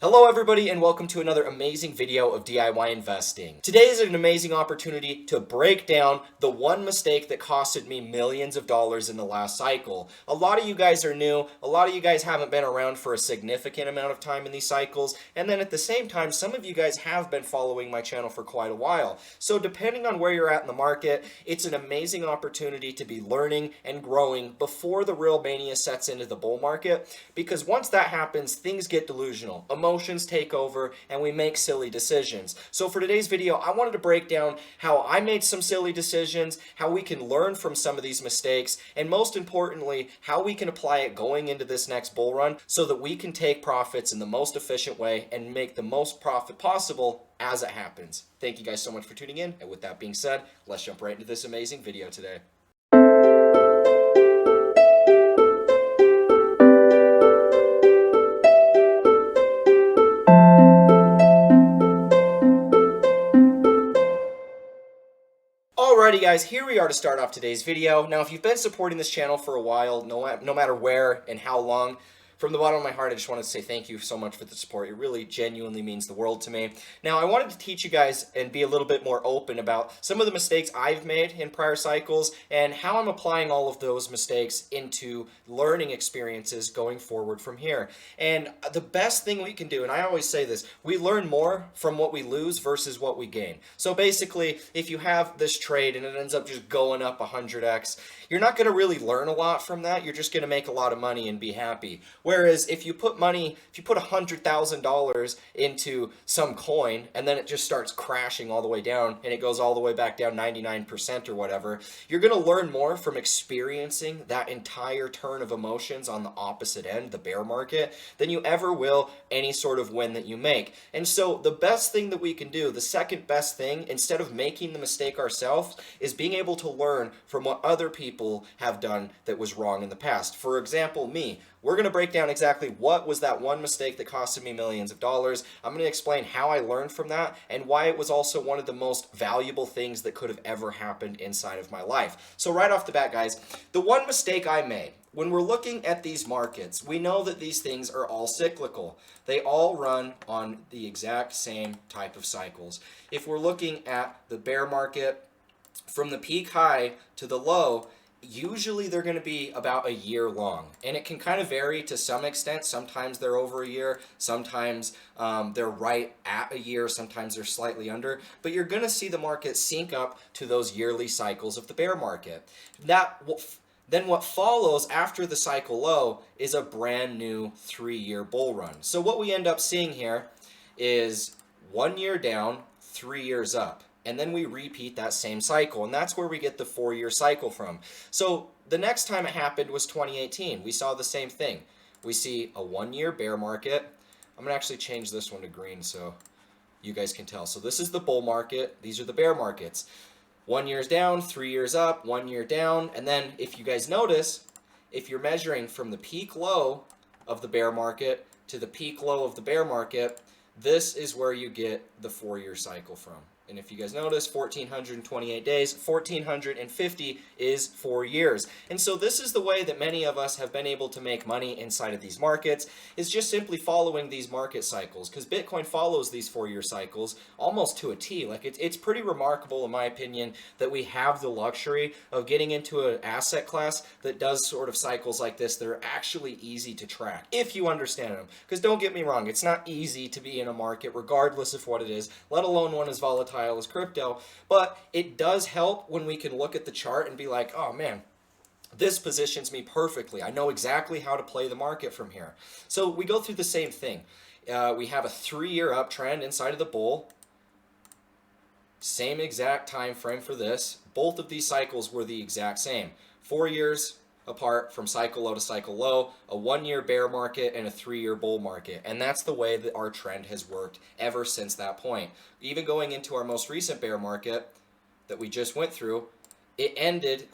Hello everybody and welcome to another amazing video of DIY investing. Today is an amazing opportunity to break down the one mistake that costed me millions of dollars in the last cycle. A lot of you guys are new, a lot of you guys haven't been around for a significant amount of time in these cycles, and then at the same time some of you guys have been following my channel for quite a while. So depending on where you're at in the market, it's an amazing opportunity to be learning and growing before the real mania sets into the bull market, because once that happens, things get delusional. Emotions take over and we make silly decisions. So for today's video, I wanted to break down how I made some silly decisions, how we can learn from some of these mistakes, and most importantly, how we can apply it going into this next bull run so that we can take profits in the most efficient way and make the most profit possible as it happens. Thank you guys so much for tuning in, and with that being said, let's jump right into this amazing video today. Alrighty guys, here we are to start off today's video. Now if you've been supporting this channel for a while, no matter where and how long, from the bottom of my heart I just wanted to say thank you so much for the support. It really genuinely means the world to me. Now I wanted to teach you guys and be a little bit more open about some of the mistakes I've made in prior cycles and how I'm applying all of those mistakes into learning experiences going forward from here. And the best thing we can do, and I always say this, we learn more from what we lose versus what we gain. So basically, if you have this trade and it ends up just going up 100x, you're not going to really learn a lot from that. You're just going to make a lot of money and be happy. Whereas if you put $100,000 into some coin and then it just starts crashing all the way down and it goes all the way back down 99% or whatever, you're going to learn more from experiencing that entire turn of emotions on the opposite end, the bear market, than you ever will any sort of win that you make. And so the best thing that we can do, the second best thing, instead of making the mistake ourselves, is being able to learn from what other people have done that was wrong in the past. For example, me. We're going to break down exactly what was that one mistake that costed me millions of dollars. I'm going to explain how I learned from that and why it was also one of the most valuable things that could have ever happened inside of my life. So right off the bat, guys, the one mistake I made, when we're looking at these markets, we know that these things are all cyclical. They all run on the exact same type of cycles. If we're looking at the bear market, from the peak high to the low, usually they're going to be about a year long, and it can kind of vary to some extent. Sometimes they're over a year, sometimes they're right at a year, sometimes they're slightly under, but you're going to see the market sync up to those yearly cycles of the bear market. Then what follows after the cycle low is a brand new 3-year bull run. So what we end up seeing here is 1 year down, 3 years up. And then we repeat that same cycle, and that's where we get the 4-year cycle from. So the next time it happened was 2018. We saw the same thing. We see a 1-year bear market. I'm going to actually change this one to green so you guys can tell. So this is the bull market. These are the bear markets. 1 year's down, 3 years up, 1 year down. And then if you guys notice, if you're measuring from the peak low of the bear market to the peak low of the bear market, this is where you get the 4-year cycle from. And if you guys notice, 1,428 days, 1,450 is 4 years. And so this is the way that many of us have been able to make money inside of these markets, is just simply following these market cycles. Because Bitcoin follows these 4-year cycles almost to a T. Like it's pretty remarkable, in my opinion, that we have the luxury of getting into an asset class that does sort of cycles like this that are actually easy to track, if you understand them. Because don't get me wrong, it's not easy to be in a market, regardless of what it is, let alone one as volatile as crypto, but it does help when we can look at the chart and be like, oh man, this positions me perfectly. I know exactly how to play the market from here. So we go through the same thing. We have a 3-year uptrend inside of the bull. Same exact time frame for this. Both of these cycles were the exact same. 4 years apart from cycle low to cycle low, a 1-year bear market and a 3-year bull market. And that's the way that our trend has worked ever since that point. Even going into our most recent bear market that we just went through, it ended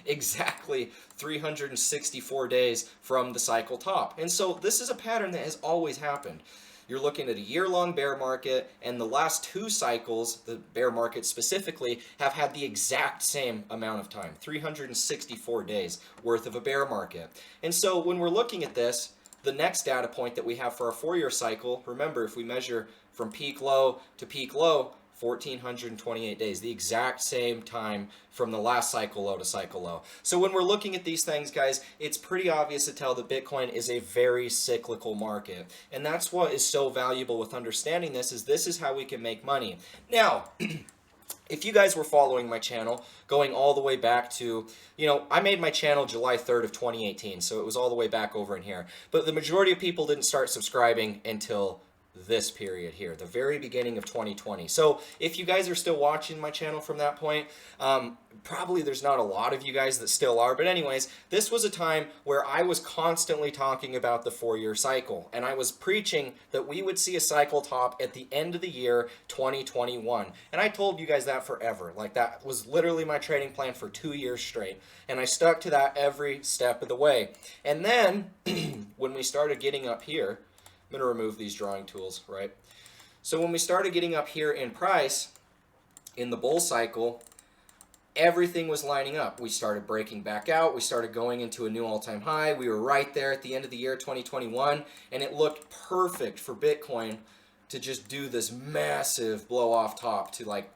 exactly 364 days from the cycle top. And so this is a pattern that has always happened. You're looking at a year-long bear market, and the last 2 cycles, the bear market specifically, have had the exact same amount of time, 364 days worth of a bear market. And so when we're looking at this, The next data point that we have for our 4-year cycle, remember, if we measure from peak low to peak low, 1,428 days, the exact same time from the last cycle low to cycle low. So when we're looking at these things, guys, it's pretty obvious to tell that Bitcoin is a very cyclical market. And that's what is so valuable with understanding this is how we can make money. Now, if you guys were following my channel, going all the way back to, I made my channel July 3rd of 2018, so it was all the way back over in here. But the majority of people didn't start subscribing until this period here, the very beginning of 2020. So if you guys are still watching my channel from that point, probably there's not a lot of you guys that still are, but anyways, this was a time where I was constantly talking about the 4-year cycle, and I was preaching that we would see a cycle top at the end of the year 2021. And I told you guys that forever. Like, that was literally my trading plan for 2 years straight, and I stuck to that every step of the way. And then when we started getting up here, I'm going to remove these drawing tools, right? So when we started getting up here in price in the bull cycle, everything was lining up. We started breaking back out. We started going into a new all-time high. We were right there at the end of the year 2021, and it looked perfect for Bitcoin to just do this massive blow off top to like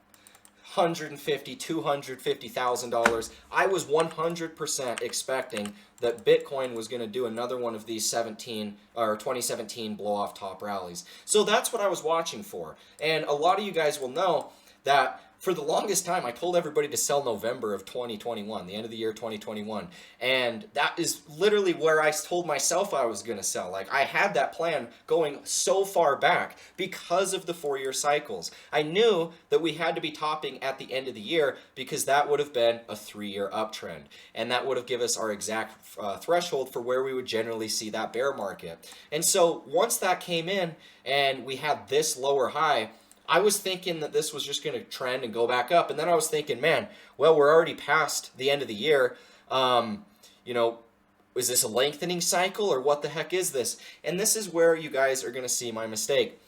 $150,000, $250,000. I was 100% expecting that Bitcoin was going to do another one of these 2017 blow off top rallies. So that's what I was watching for. And a lot of you guys will know that for the longest time, I told everybody to sell November of 2021, the end of the year 2021. And that is literally where I told myself I was going to sell. Like, I had that plan going so far back because of the 4-year cycles. I knew that we had to be topping at the end of the year because that would have been a 3-year uptrend. And that would have given us our exact threshold for where we would generally see that bear market. And so once that came in and we had this lower high, I was thinking that this was just going to trend and go back up. And then I was thinking, man, well, we're already past the end of the year. Is this a lengthening cycle or what the heck is this? And this is where you guys are going to see my mistake.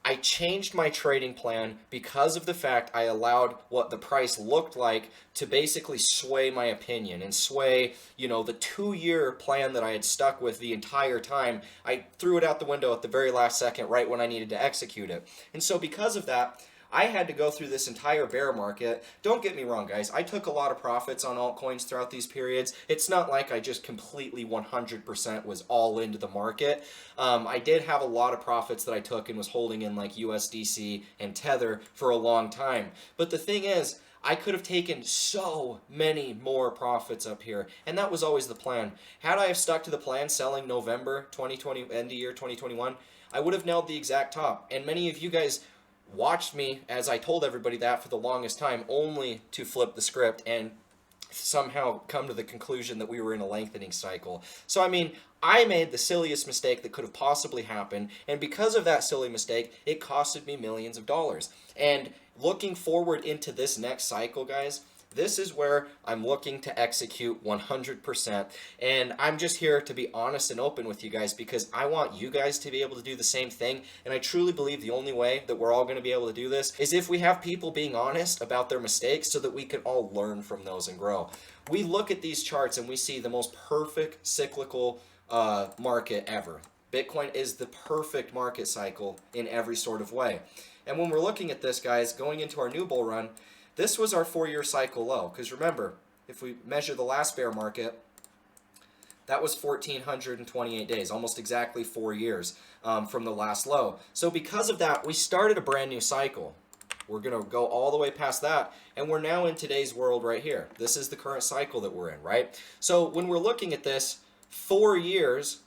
I changed my trading plan because of the fact I allowed what the price looked like to basically sway my opinion and sway, the 2-year plan that I had stuck with the entire time. I threw it out the window at the very last second, right when I needed to execute it. And so because of that, I had to go through this entire bear market. Don't get me wrong, guys. I took a lot of profits on altcoins throughout these periods. It's not like I just completely 100% was all into the market. I did have a lot of profits that I took and was holding in like USDC and Tether for a long time. But the thing is, I could have taken so many more profits up here, and that was always the plan. Had I have stuck to the plan selling November 2020, end of year 2021, I would have nailed the exact top. And many of you guys watched me as I told everybody that for the longest time, only to flip the script and somehow come to the conclusion that we were in a lengthening cycle. So I made the silliest mistake that could have possibly happened, and because of that silly mistake, it costed me millions of dollars. And looking forward into this next cycle, guys, this is where I'm looking to execute 100%. And I'm just here to be honest and open with you guys because I want you guys to be able to do the same thing. And I truly believe the only way that we're all going to be able to do this is if we have people being honest about their mistakes so that we can all learn from those and grow. We look at these charts and we see the most perfect cyclical market ever. Bitcoin is the perfect market cycle in every sort of way. And when we're looking at this, guys, going into our new bull run, this was our 4-year cycle low, because remember, if we measure the last bear market, that was 1,428 days, almost exactly 4 years from the last low. So because of that, we started a brand new cycle. We're going to go all the way past that, and we're now in today's world right here. This is the current cycle that we're in, right? So when we're looking at this, 4 years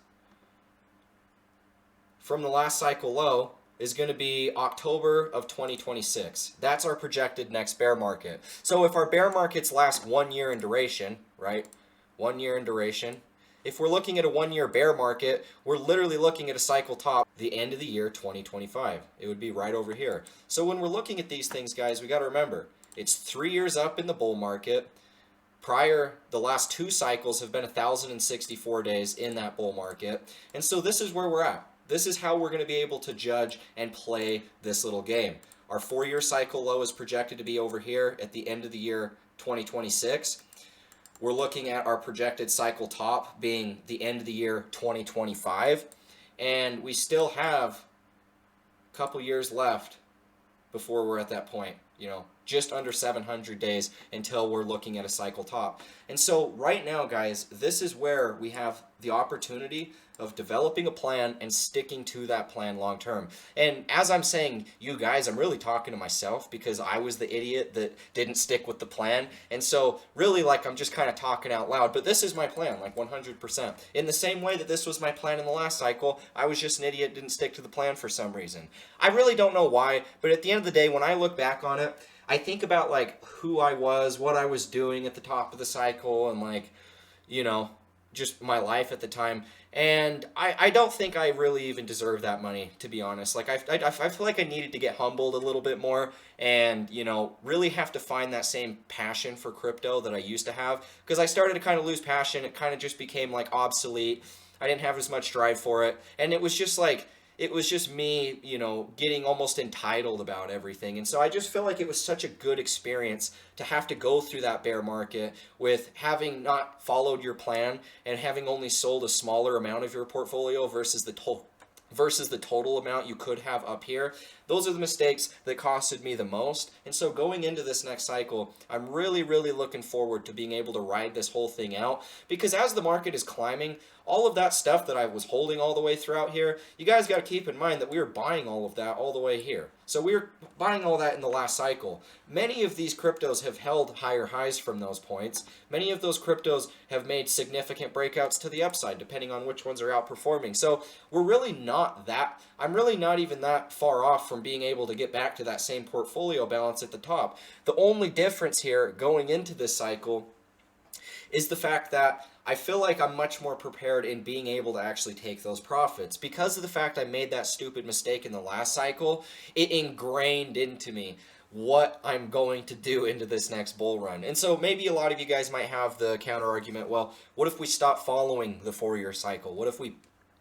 from the last cycle low is going to be October of 2026. That's our projected next bear market. So if our bear markets last 1 year in duration, right? 1 year in duration. If we're looking at a 1-year bear market, we're literally looking at a cycle top the end of the year 2025. It would be right over here. So when we're looking at these things, guys, we got to remember, it's 3 years up in the bull market. The last 2 cycles have been 1,064 days in that bull market. And so this is where we're at. This is how we're going to be able to judge and play this little game. Our 4-year cycle low is projected to be over here at the end of the year 2026. we're looking at our projected cycle top being the end of the year 2025, and we still have a couple years left before we're at that point, just under 700 days until we're looking at a cycle top. And so right now, guys, this is where we have the opportunity of developing a plan and sticking to that plan long term. And as I'm saying, you guys, I'm really talking to myself because I was the idiot that didn't stick with the plan. And so really, like, I'm just kind of talking out loud, but this is my plan, like 100%. In the same way that this was my plan in the last cycle, I was just an idiot, didn't stick to the plan for some reason. I really don't know why, but at the end of the day, when I look back on it, I think about like who I was, what I was doing at the top of the cycle, and like, you know, just my life at the time. And I don't think I really even deserve that money, to be honest. Like, I feel like I needed to get humbled a little bit more and, really have to find that same passion for crypto that I used to have. Because I started to kind of lose passion. It kind of just became like obsolete. I didn't have as much drive for it. And it was just like, it was just me, getting almost entitled about everything. And so I just feel like it was such a good experience to have to go through that bear market with having not followed your plan and having only sold a smaller amount of your portfolio versus the total amount you could have up here. Those are the mistakes that costed me the most. And so going into this next cycle, I'm really, really looking forward to being able to ride this whole thing out, because as the market is climbing, all of that stuff that I was holding all the way throughout here, you guys got to keep in mind that we were buying all of that all the way here. So we were buying all that in the last cycle. Many of these cryptos have held higher highs from those points. Many of those cryptos have made significant breakouts to the upside, depending on which ones are outperforming. So I'm really not even that far off from being able to get back to that same portfolio balance at the top. The only difference here going into this cycle is the fact that I feel like I'm much more prepared in being able to actually take those profits. Because of the fact I made that stupid mistake in the last cycle, it ingrained into me what I'm going to do into this next bull run. And so maybe a lot of you guys might have the counter argument, well, what if we stop following the 4-year cycle? What if we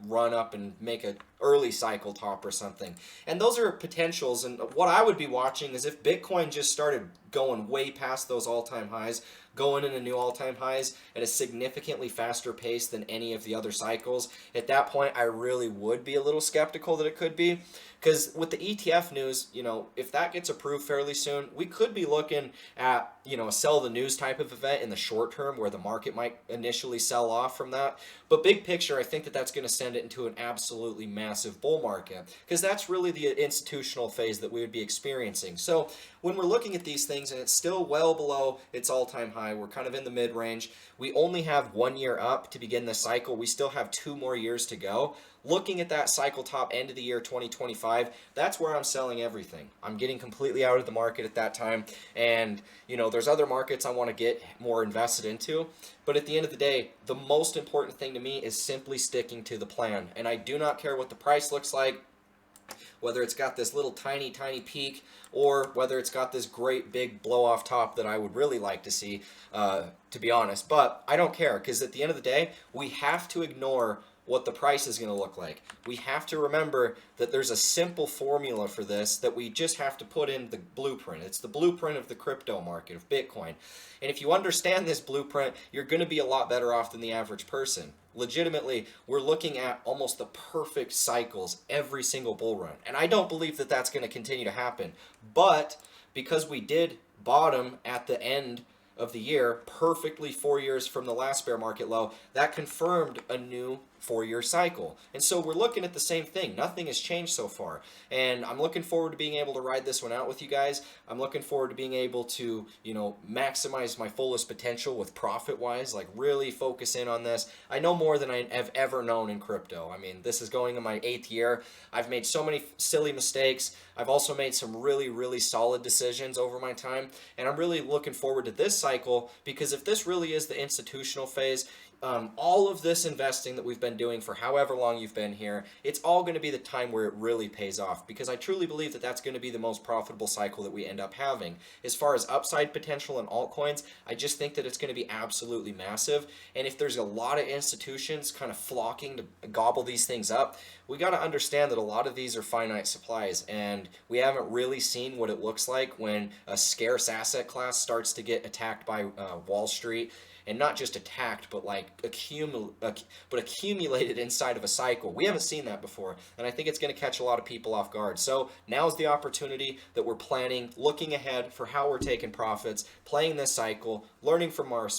run up and make an early cycle top or something? And those are potentials. And what I would be watching is if Bitcoin just started going way past those all-time highs, going into new all-time highs at a significantly faster pace than any of the other cycles. At that point, I really would be a little skeptical that it could be. Because with the ETF news, if that gets approved fairly soon, we could be looking at, a sell the news type of event in the short term where the market might initially sell off from that. But big picture, I think that that's going to send it into an absolutely massive bull market, because that's really the institutional phase that we would be experiencing. So when we're looking at these things and it's still well below its all-time high, we're kind of in the mid-range. We only have 1 year up to begin this cycle. We still have 2 more years to go. Looking at that cycle top end of the year 2025, that's where I'm selling everything. I'm getting completely out of the market at that time. And, there's other markets I want to get more invested into. But at the end of the day, the most important thing to me is simply sticking to the plan. And I do not care what the price looks like, whether it's got this little tiny peak or whether it's got this great big blow off top that I would really like to see, to be honest. But I don't care, because at the end of the day, we have to ignore what the price is going to look like. We have to remember that there's a simple formula for this that we just have to put in the blueprint. It's the blueprint of the crypto market, of Bitcoin. And if you understand this blueprint, you're going to be a lot better off than the average person. Legitimately, we're looking at almost the perfect cycles every single bull run. And I don't believe that that's going to continue to happen. But because we did bottom at the end of the year, perfectly 4 years from the last bear market low, that confirmed a new 4-year cycle. And so we're looking at the same thing. Nothing has changed so far. And I'm looking forward to being able to ride this one out with you guys. I'm looking forward to being able to, maximize my fullest potential with profit-wise, like really focus in on this. I know more than I have ever known in crypto. I mean, this is going in my 8th year. I've made so many silly mistakes. I've also made some really, really solid decisions over my time. And I'm really looking forward to this cycle, because if this really is the institutional phase, all of this investing that we've been doing for however long you've been here, it's all going to be the time where it really pays off, because I truly believe that that's going to be the most profitable cycle that we end up having. As far as upside potential in altcoins, I just think that it's going to be absolutely massive. And if there's a lot of institutions kind of flocking to gobble these things up, we got to understand that a lot of these are finite supplies, and we haven't really seen what it looks like when a scarce asset class starts to get attacked by Wall Street. and not just attacked, but like accumulated inside of a cycle. We haven't seen that before, and I think it's going to catch a lot of people off guard. So now's the opportunity that we're planning, looking ahead for how we're taking profits, playing this cycle, learning from our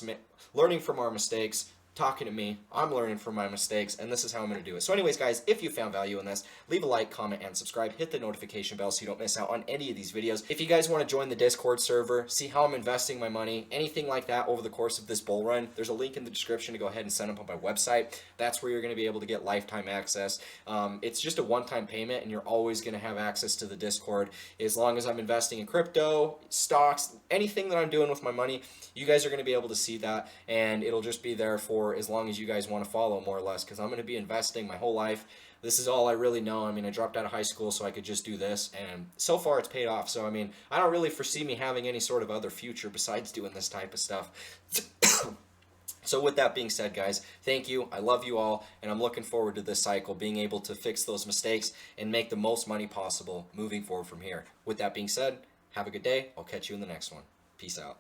mistakes, talking to me. I'm learning from my mistakes, and this is how I'm going to do it. So anyways, guys, if you found value in this, leave a like, comment, and subscribe. Hit the notification bell so you don't miss out on any of these videos. If you guys want to join the Discord server, see how I'm investing my money, anything like that over the course of this bull run, there's a link in the description to go ahead and sign up on my website. That's where you're going to be able to get lifetime access. It's just a one-time payment, and you're always going to have access to the Discord. As long as I'm investing in crypto, stocks, anything that I'm doing with my money, you guys are going to be able to see that, and it'll just be there for as long as you guys want to follow, more or less, because I'm going to be investing my whole life. This is all I really know. I mean, I dropped out of high school so I could just do this, and so far it's paid off. So I mean, I don't really foresee me having any sort of other future besides doing this type of stuff. So with that being said, guys, thank you. I love you all, and I'm looking forward to this cycle, being able to fix those mistakes and make the most money possible moving forward from here. With that being said, have a good day. I'll catch you in the next one. Peace out.